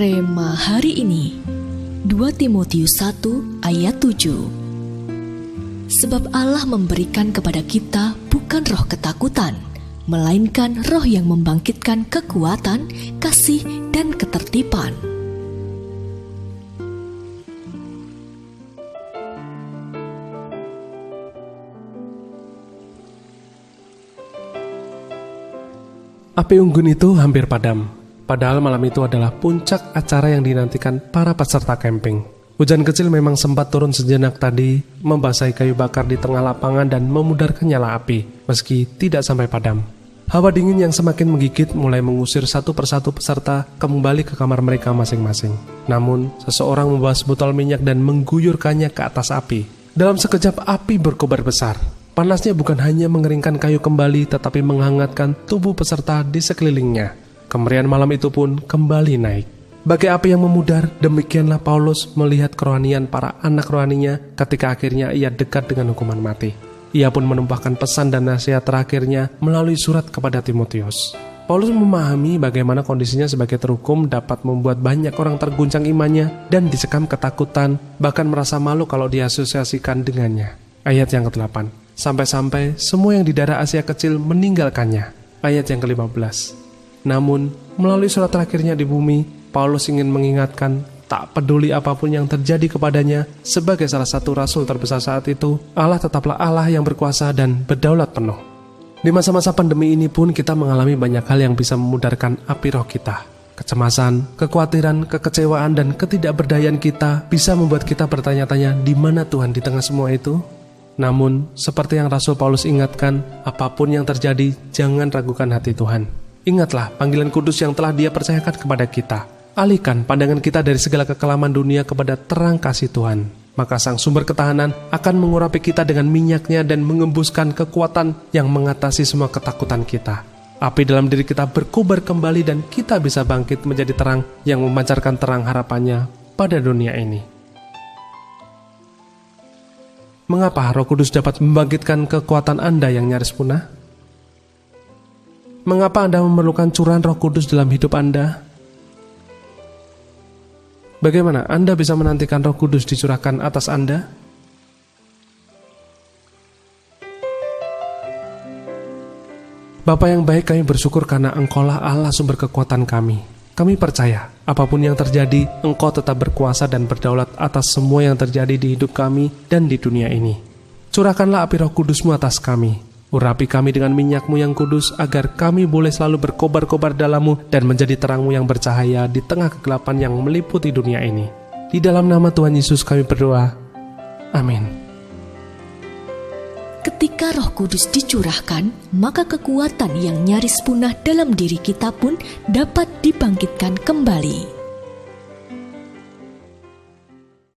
Rema hari ini 2 Timotius 1 ayat 7. Sebab Allah memberikan kepada kita bukan roh ketakutan, melainkan roh yang membangkitkan kekuatan, kasih, dan ketertiban. Api unggun itu hampir padam. Padahal malam itu adalah puncak acara yang dinantikan para peserta camping. Hujan kecil memang sempat turun sejenak tadi, membasahi kayu bakar di tengah lapangan dan memudarkan nyala api, meski tidak sampai padam. Hawa dingin yang semakin menggigit mulai mengusir satu persatu peserta kembali ke kamar mereka masing-masing. Namun, seseorang membawa sebotol minyak dan mengguyurkannya ke atas api. Dalam sekejap api berkobar besar. Panasnya bukan hanya mengeringkan kayu kembali, tetapi menghangatkan tubuh peserta di sekelilingnya. Kemeriahan malam itu pun kembali naik. Bagai api yang memudar, demikianlah Paulus melihat kerohanian para anak rohaninya ketika akhirnya ia dekat dengan hukuman mati. Ia pun menumpahkan pesan dan nasihat terakhirnya melalui surat kepada Timotius. Paulus memahami bagaimana kondisinya sebagai terhukum dapat membuat banyak orang terguncang imannya dan disekam ketakutan, bahkan merasa malu kalau diasosiasikan dengannya. Ayat yang ke-8. Sampai-sampai semua yang di daerah Asia kecil meninggalkannya. Ayat yang ke-15. Namun, melalui surat terakhirnya di bumi, Paulus ingin mengingatkan, tak peduli apapun yang terjadi kepadanya, sebagai salah satu rasul terbesar saat itu, Allah tetaplah Allah yang berkuasa dan berdaulat penuh. Di masa-masa pandemi ini pun kita mengalami banyak hal yang bisa memudarkan api roh kita. Kecemasan, kekhawatiran, kekecewaan, dan ketidakberdayaan kita bisa membuat kita bertanya-tanya di mana Tuhan di tengah semua itu. Namun, seperti yang Rasul Paulus ingatkan, apapun yang terjadi, jangan ragukan hati Tuhan. Ingatlah panggilan kudus yang telah Dia percayakan kepada kita. Alihkan pandangan kita dari segala kekelaman dunia kepada terang kasih Tuhan. Maka Sang Sumber Ketahanan akan mengurapi kita dengan minyaknya dan mengembuskan kekuatan yang mengatasi semua ketakutan kita. Api dalam diri kita berkobar kembali dan kita bisa bangkit menjadi terang yang memancarkan terang harapannya pada dunia ini. Mengapa Roh Kudus dapat membangkitkan kekuatan Anda yang nyaris punah? Mengapa Anda memerlukan curahan Roh Kudus dalam hidup Anda? Bagaimana Anda bisa menantikan Roh Kudus dicurahkan atas Anda? Bapa yang baik, kami bersyukur karena Engkaulah Allah sumber kekuatan kami. Kami percaya, apapun yang terjadi, Engkau tetap berkuasa dan berdaulat atas semua yang terjadi di hidup kami dan di dunia ini. Curahkanlah api Roh Kudus-Mu atas kami. Urapi kami dengan minyak-Mu yang kudus, agar kami boleh selalu berkobar-kobar dalam-Mu dan menjadi terang-Mu yang bercahaya di tengah kegelapan yang meliputi dunia ini. Di dalam nama Tuhan Yesus kami berdoa. Amin. Ketika Roh Kudus dicurahkan, maka kekuatan yang nyaris punah dalam diri kita pun dapat dibangkitkan kembali.